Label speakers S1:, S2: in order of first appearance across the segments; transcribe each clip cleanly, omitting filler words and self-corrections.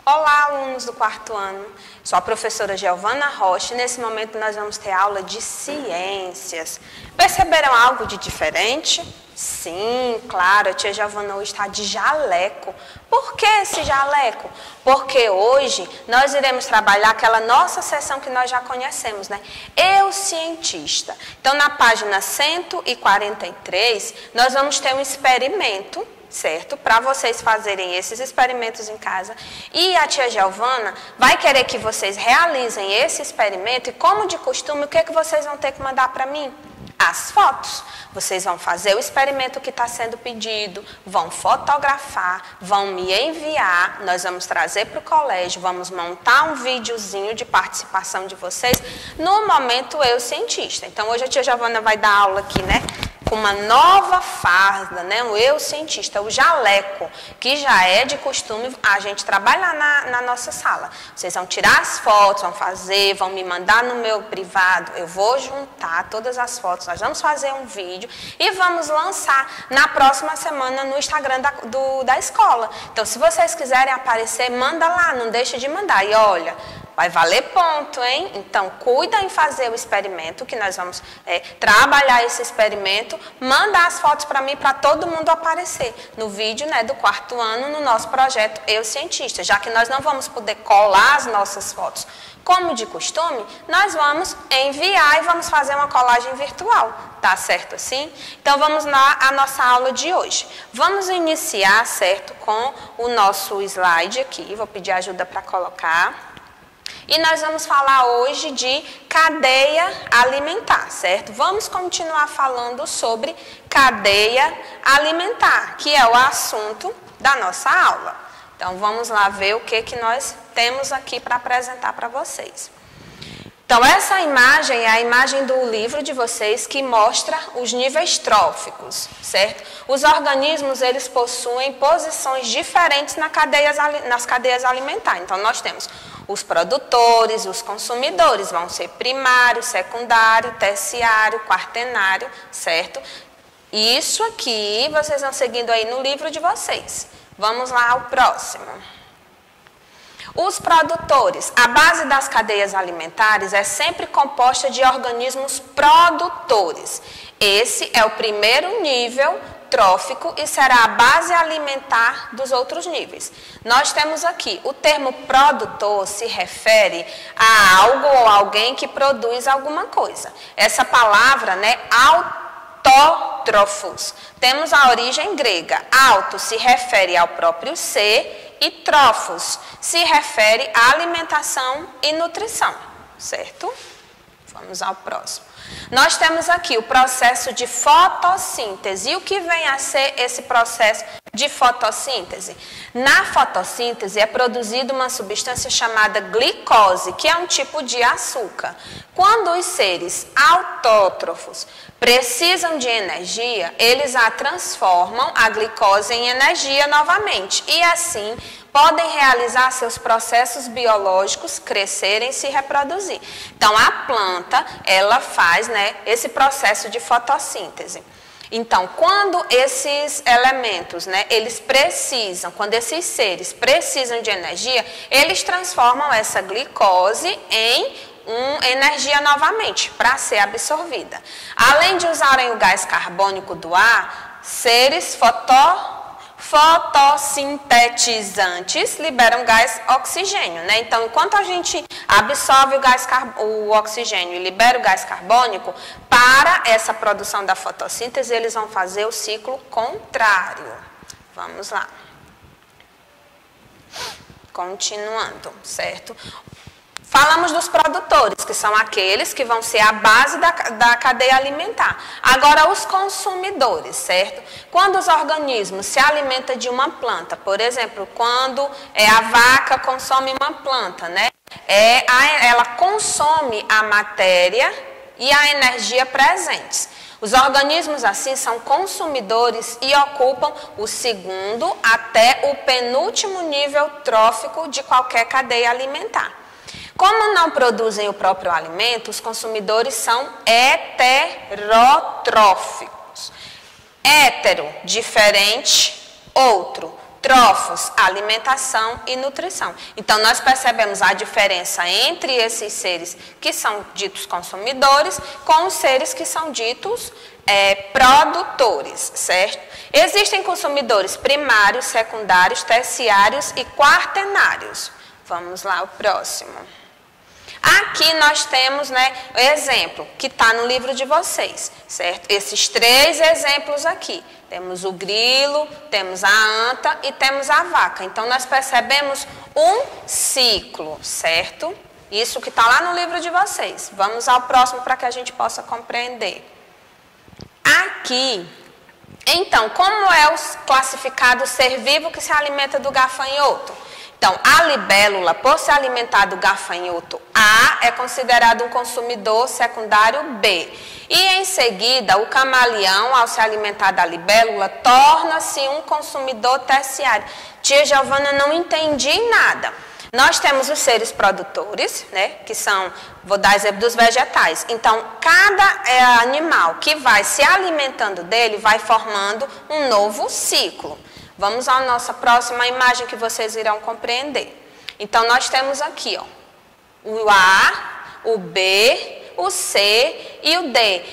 S1: Olá, alunos do quarto ano. Sou a professora Giovana Rocha e nesse momento nós vamos ter aula de ciências. Perceberam algo de diferente? Sim, claro, a tia Giovana hoje está de jaleco. Por que esse jaleco? Porque hoje nós iremos trabalhar aquela nossa sessão que nós já conhecemos, né? Eu, cientista. Então, na página 143, nós vamos ter um experimento, certo? Para vocês fazerem esses experimentos em casa. E a tia Giovana vai querer que vocês realizem esse experimento e, como de costume, o que vocês vão ter que mandar para mim? As fotos. Vocês vão fazer o experimento que está sendo pedido, vão fotografar, vão me enviar, nós vamos trazer para o colégio, vamos montar um videozinho de participação de vocês no momento Eu Cientista. Então, hoje a tia Giovana vai dar aula aqui, né? Com uma nova farda, né? O Eu Cientista, o jaleco, que já é de costume a gente trabalhar na nossa sala. Vocês vão tirar as fotos, vão fazer, vão me mandar no meu privado, eu vou juntar todas as fotos, nós vamos fazer um vídeo e vamos lançar na próxima semana no Instagram da escola. Então, se vocês quiserem aparecer, manda lá, não deixe de mandar. E olha, vai valer ponto, hein? Então, cuida em fazer o experimento, que nós vamos trabalhar esse experimento, manda as fotos para mim, para todo mundo aparecer no vídeo, né, do quarto ano, no nosso projeto Eu Cientista, já que nós não vamos poder colar as nossas fotos como de costume, nós vamos enviar e vamos fazer uma colagem virtual, tá certo assim? Então, vamos lá à nossa aula de hoje. Vamos iniciar, certo, com o nosso slide aqui, vou pedir ajuda para colocar. E nós vamos falar hoje de cadeia alimentar, certo? Vamos continuar falando sobre cadeia alimentar, que é o assunto da nossa aula. Então, vamos lá ver o que nós temos aqui para apresentar para vocês. Então, essa imagem é a imagem do livro de vocês que mostra os níveis tróficos, certo? Os organismos, eles possuem posições diferentes nas cadeias alimentares. Então, nós temos os produtores, os consumidores, vão ser primário, secundário, terciário, quaternário, certo? Isso aqui vocês vão seguindo aí no livro de vocês. Vamos lá ao próximo. Os produtores. A base das cadeias alimentares é sempre composta de organismos produtores. Esse é o primeiro nível trófico e será a base alimentar dos outros níveis. Nós temos aqui, o termo produtor se refere a algo ou alguém que produz alguma coisa. Essa palavra, né, autótrofos, temos a origem grega. Auto se refere ao próprio ser e trófos se refere à alimentação e nutrição, certo? Vamos ao próximo. Nós temos aqui o processo de fotossíntese. E o que vem a ser esse processo de fotossíntese? Na fotossíntese é produzida uma substância chamada glicose, que é um tipo de açúcar. Quando os seres autótrofos precisam de energia, eles a transformam, a glicose, em energia novamente. E assim podem realizar seus processos biológicos, crescerem e se reproduzir. Então, a planta, ela faz, né, esse processo de fotossíntese. Então, quando esses elementos, né, quando esses seres precisam de energia, eles transformam essa glicose em energia novamente, para ser absorvida. Além de usarem o gás carbônico do ar, seres fotossintetizantes liberam gás oxigênio, né? Então, enquanto a gente absorve o oxigênio e libera o gás carbônico, para essa produção da fotossíntese, eles vão fazer o ciclo contrário. Vamos lá. Continuando, certo? Falamos dos produtores, que são aqueles que vão ser a base da cadeia alimentar. Agora, os consumidores, certo? Quando os organismos se alimentam de uma planta, por exemplo, quando a vaca consome uma planta, né? Ela consome a matéria e a energia presentes. Os organismos, assim, são consumidores e ocupam o segundo até o penúltimo nível trófico de qualquer cadeia alimentar. Como não produzem o próprio alimento, os consumidores são heterotróficos. Hétero, diferente, outro. Trófos, alimentação e nutrição. Então, nós percebemos a diferença entre esses seres que são ditos consumidores com os seres que são ditos produtores, certo? Existem consumidores primários, secundários, terciários e quaternários. Vamos lá, o próximo. Aqui nós temos, o exemplo que está no livro de vocês, certo? Esses 3 exemplos aqui. Temos o grilo, temos a anta e temos a vaca. Então, nós percebemos um ciclo, certo? Isso que está lá no livro de vocês. Vamos ao próximo para que a gente possa compreender. Aqui, então, como é o classificado ser vivo que se alimenta do gafanhoto? Então, a libélula, por se alimentar do gafanhoto A, é considerado um consumidor secundário B. E, em seguida, o camaleão, ao se alimentar da libélula, torna-se um consumidor terciário. Tia Giovana, não entendi nada. Nós temos os seres produtores, que são, vou dar exemplo dos vegetais. Então, cada animal que vai se alimentando dele vai formando um novo ciclo. Vamos à nossa próxima imagem que vocês irão compreender. Então, nós temos aqui, o A, o B, o C e o D.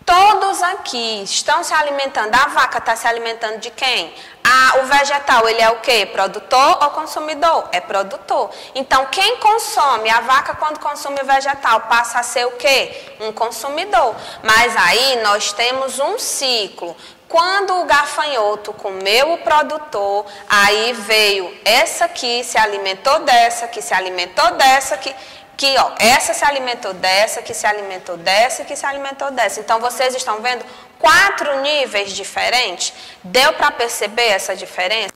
S1: Todos aqui estão se alimentando. A vaca está se alimentando de quem? O vegetal, ele é o quê? Produtor ou consumidor? É produtor. Então, quem consome? A vaca, quando consome o vegetal, passa a ser o quê? Um consumidor. Mas aí nós temos um ciclo. Quando o gafanhoto comeu o produtor, aí veio essa aqui, se alimentou dessa, que se alimentou dessa, essa se alimentou dessa, que se alimentou dessa, que se alimentou dessa. Então, vocês estão vendo 4 níveis diferentes? Deu para perceber essa diferença?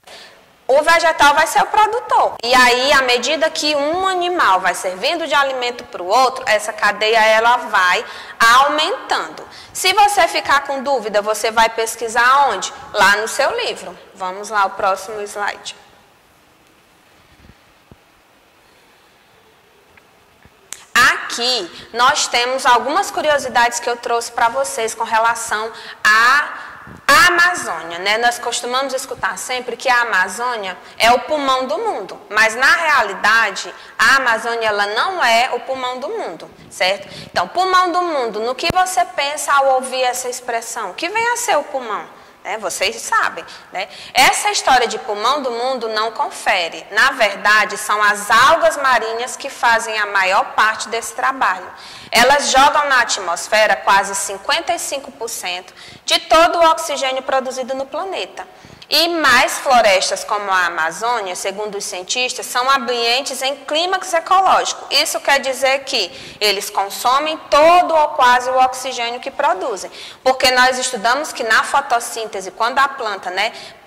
S1: O vegetal vai ser o produtor. E aí, à medida que um animal vai servindo de alimento para o outro, essa cadeia ela vai aumentando. Se você ficar com dúvida, você vai pesquisar onde? Lá no seu livro. Vamos lá, o próximo slide. Aqui, nós temos algumas curiosidades que eu trouxe para vocês com relação à Amazônia, Nós costumamos escutar sempre que a Amazônia é o pulmão do mundo, mas na realidade, a Amazônia ela não é o pulmão do mundo, certo? Então, pulmão do mundo, no que você pensa ao ouvir essa expressão? Que vem a ser o pulmão? Vocês sabem, Essa história de pulmão do mundo não confere. Na verdade, são as algas marinhas que fazem a maior parte desse trabalho. Elas jogam na atmosfera quase 55% de todo o oxigênio produzido no planeta. E mais florestas como a Amazônia, segundo os cientistas, são ambientes em clímax ecológico. Isso quer dizer que eles consomem todo ou quase o oxigênio que produzem. Porque nós estudamos que na fotossíntese, quando a planta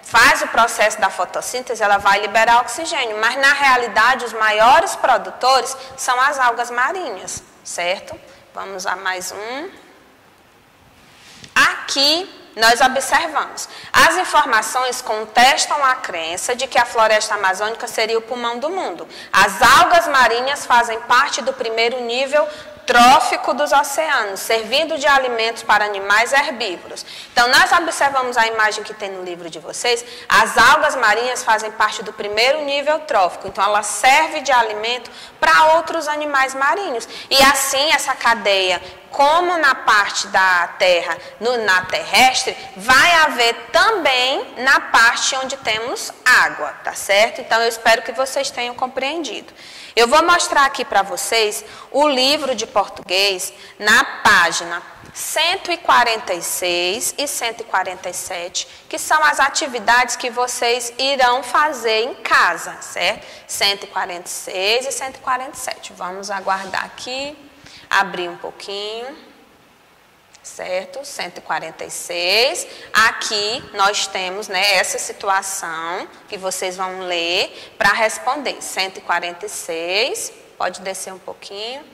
S1: faz o processo da fotossíntese, ela vai liberar oxigênio. Mas na realidade, os maiores produtores são as algas marinhas, certo? Vamos a mais um. Aqui nós observamos. As informações contestam a crença de que a floresta amazônica seria o pulmão do mundo. As algas marinhas fazem parte do primeiro nível trófico dos oceanos, servindo de alimentos para animais herbívoros. Então, nós observamos a imagem que tem no livro de vocês, as algas marinhas fazem parte do primeiro nível trófico, então ela serve de alimento para outros animais marinhos. E assim, essa cadeia, como na parte da terra, na terrestre, vai haver também na parte onde temos água, tá certo? Então, eu espero que vocês tenham compreendido. Eu vou mostrar aqui para vocês o livro de português na página 146 e 147, que são as atividades que vocês irão fazer em casa, certo? 146 e 147. Vamos aguardar aqui, abrir um pouquinho. Certo? 146. Aqui nós temos essa situação que vocês vão ler para responder. 146. Pode descer um pouquinho.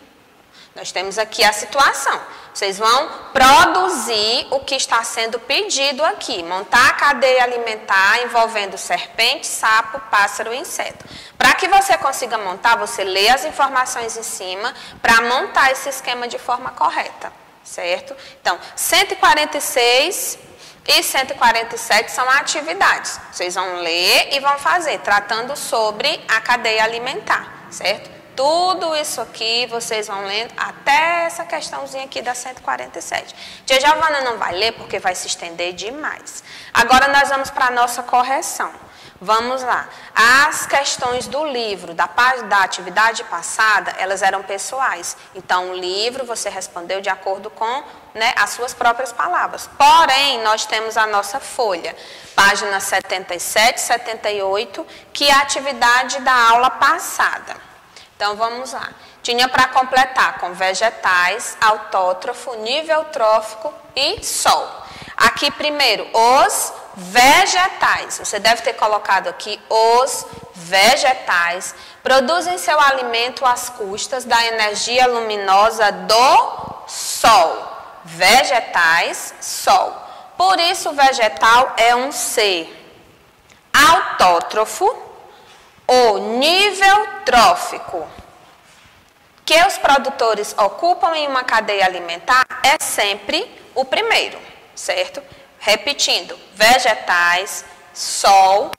S1: Nós temos aqui a situação. Vocês vão produzir o que está sendo pedido aqui. Montar a cadeia alimentar envolvendo serpente, sapo, pássaro e inseto. Para que você consiga montar, você lê as informações em cima para montar esse esquema de forma correta. Certo? Então, 146, E 147 são atividades. Vocês vão ler e vão fazer, tratando sobre a cadeia alimentar, certo? Tudo isso aqui vocês vão lendo até essa questãozinha aqui da 147. Tia Giovana não vai ler porque vai se estender demais. Agora nós vamos para a nossa correção. Vamos lá. As questões do livro, da atividade passada, elas eram pessoais. Então, o livro você respondeu de acordo com, né, as suas próprias palavras. Porém, nós temos a nossa folha, página 77, 78, que é a atividade da aula passada. Então, vamos lá. Tinha para completar com vegetais, autótrofo, nível trófico e sol. Aqui, primeiro, os vegetais. Você deve ter colocado aqui os vegetais. Produzem seu alimento às custas da energia luminosa do sol. Vegetais, sol. Por isso, o vegetal é um ser autótrofo ou nível trófico, que os produtores ocupam em uma cadeia alimentar, é sempre o primeiro, certo? Repetindo, vegetais, sol,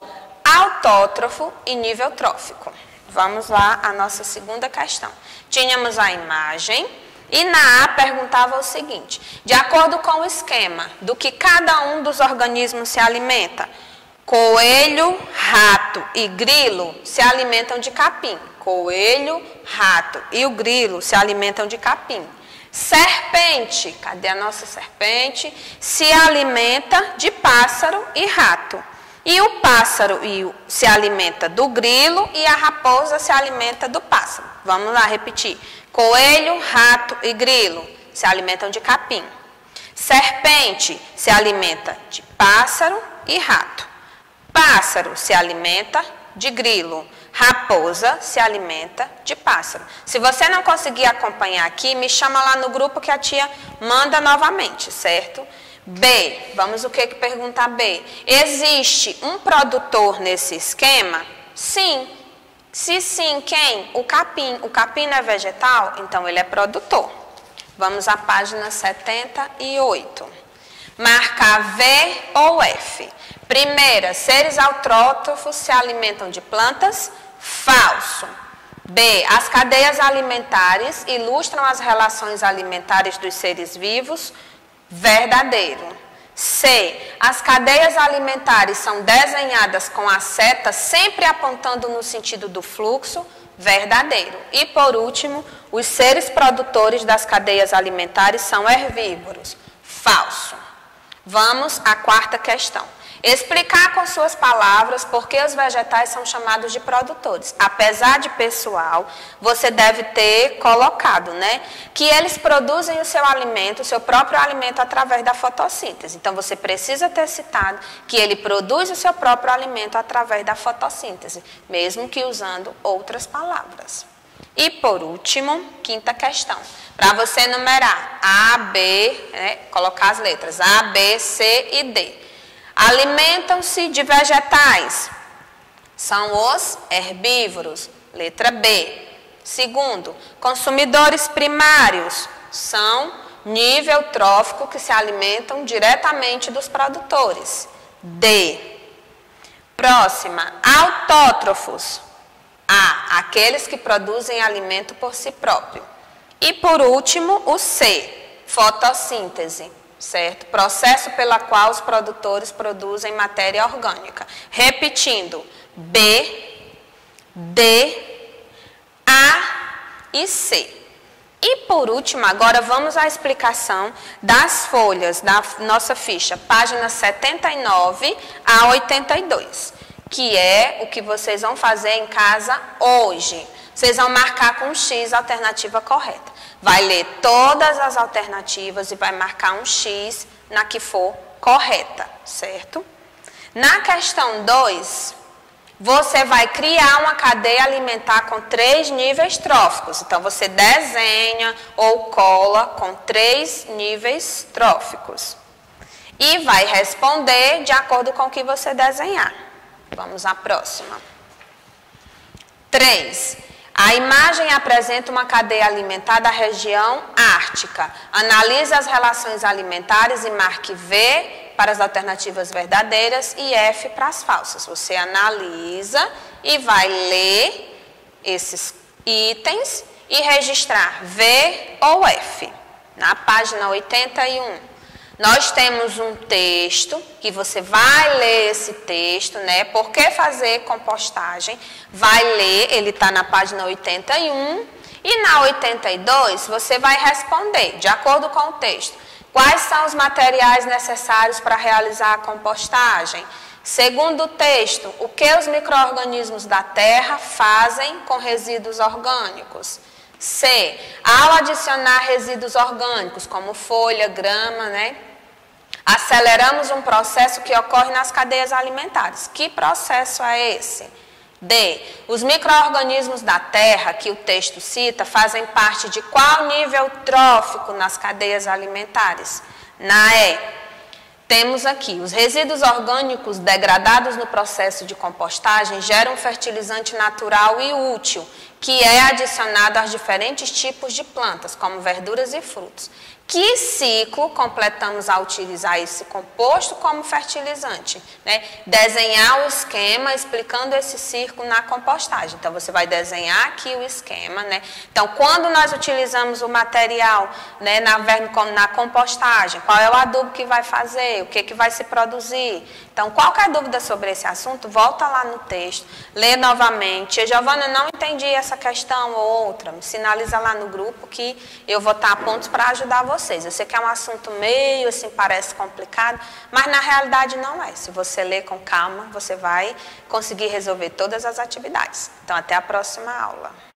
S1: autótrofo e nível trófico. Vamos lá, a nossa segunda questão. Tínhamos a imagem e na A perguntava o seguinte: de acordo com o esquema do que cada um dos organismos se alimenta, coelho, rato e grilo se alimentam de capim. Coelho, rato e o grilo se alimentam de capim. Serpente, cadê a nossa serpente? Se alimenta de pássaro e rato. E o pássaro se alimenta do grilo e a raposa se alimenta do pássaro. Vamos lá repetir. Coelho, rato e grilo se alimentam de capim. Serpente se alimenta de pássaro e rato. Pássaro se alimenta de grilo. Raposa se alimenta de pássaro. Se você não conseguir acompanhar aqui, me chama lá no grupo que a tia manda novamente, certo? B, vamos o que perguntar B? Existe um produtor nesse esquema? Sim. Se sim, quem? O capim. O capim não é vegetal? Então ele é produtor. Vamos à página 78. Marcar V ou F. Primeira, seres autrótrofos se alimentam de plantas? Falso. B, as cadeias alimentares ilustram as relações alimentares dos seres vivos? Verdadeiro. C, as cadeias alimentares são desenhadas com a seta sempre apontando no sentido do fluxo? Verdadeiro. E por último, os seres produtores das cadeias alimentares são herbívoros? Falso. Vamos à quarta questão. Explicar com suas palavras por que os vegetais são chamados de produtores. Apesar de pessoal, você deve ter colocado, né, que eles produzem o seu alimento, o seu próprio alimento através da fotossíntese. Então, você precisa ter citado que ele produz o seu próprio alimento através da fotossíntese, mesmo que usando outras palavras. E, por último, quinta questão. Para você numerar A, B, né, colocar as letras A, B, C e D. Alimentam-se de vegetais. São os herbívoros. Letra B. Segundo, consumidores primários. São nível trófico que se alimentam diretamente dos produtores. D. Próxima, autótrofos. A. Aqueles que produzem alimento por si próprio. E por último, o C. Fotossíntese. Certo? Processo pela qual os produtores produzem matéria orgânica. Repetindo, B, D, A e C. E por último, agora vamos à explicação das folhas da nossa ficha, páginas 79 a 82, que é o que vocês vão fazer em casa hoje. Vocês vão marcar com X a alternativa correta. Vai ler todas as alternativas e vai marcar um X na que for correta, certo? Na questão 2, você vai criar uma cadeia alimentar com 3 níveis tróficos. Então, você desenha ou cola com 3 níveis tróficos. E vai responder de acordo com o que você desenhar. Vamos à próxima. 3. A imagem apresenta uma cadeia alimentar da região ártica. Analise as relações alimentares e marque V para as alternativas verdadeiras e F para as falsas. Você analisa e vai ler esses itens e registrar V ou F. Na página 81. Nós temos um texto, que você vai ler esse texto, né? Por que fazer compostagem? Vai ler, ele está na página 81, e na 82 você vai responder, de acordo com o texto, quais são os materiais necessários para realizar a compostagem? Segundo o texto, o que os micro-organismos da terra fazem com resíduos orgânicos? C. Ao adicionar resíduos orgânicos, como folha, grama, né? Aceleramos um processo que ocorre nas cadeias alimentares. Que processo é esse? D. Os micro-organismos da terra, que o texto cita, fazem parte de qual nível trófico nas cadeias alimentares? Na E. Temos aqui, os resíduos orgânicos degradados no processo de compostagem geram um fertilizante natural e útil, que é adicionado aos diferentes tipos de plantas, como verduras e frutos. Que ciclo completamos ao utilizar esse composto como fertilizante? Né? Desenhar o esquema explicando esse círculo na compostagem. Então, você vai desenhar aqui o esquema. Né? Então, quando nós utilizamos o material, né, na compostagem, qual é o adubo que vai fazer, o que vai se produzir? Então, qualquer dúvida sobre esse assunto, volta lá no texto, lê novamente. Giovana, não entendi essa questão ou outra, me sinaliza lá no grupo que eu vou estar a pontos para ajudar vocês. Eu sei que é um assunto meio assim, parece complicado, mas na realidade não é. Se você ler com calma, você vai conseguir resolver todas as atividades. Então, até a próxima aula.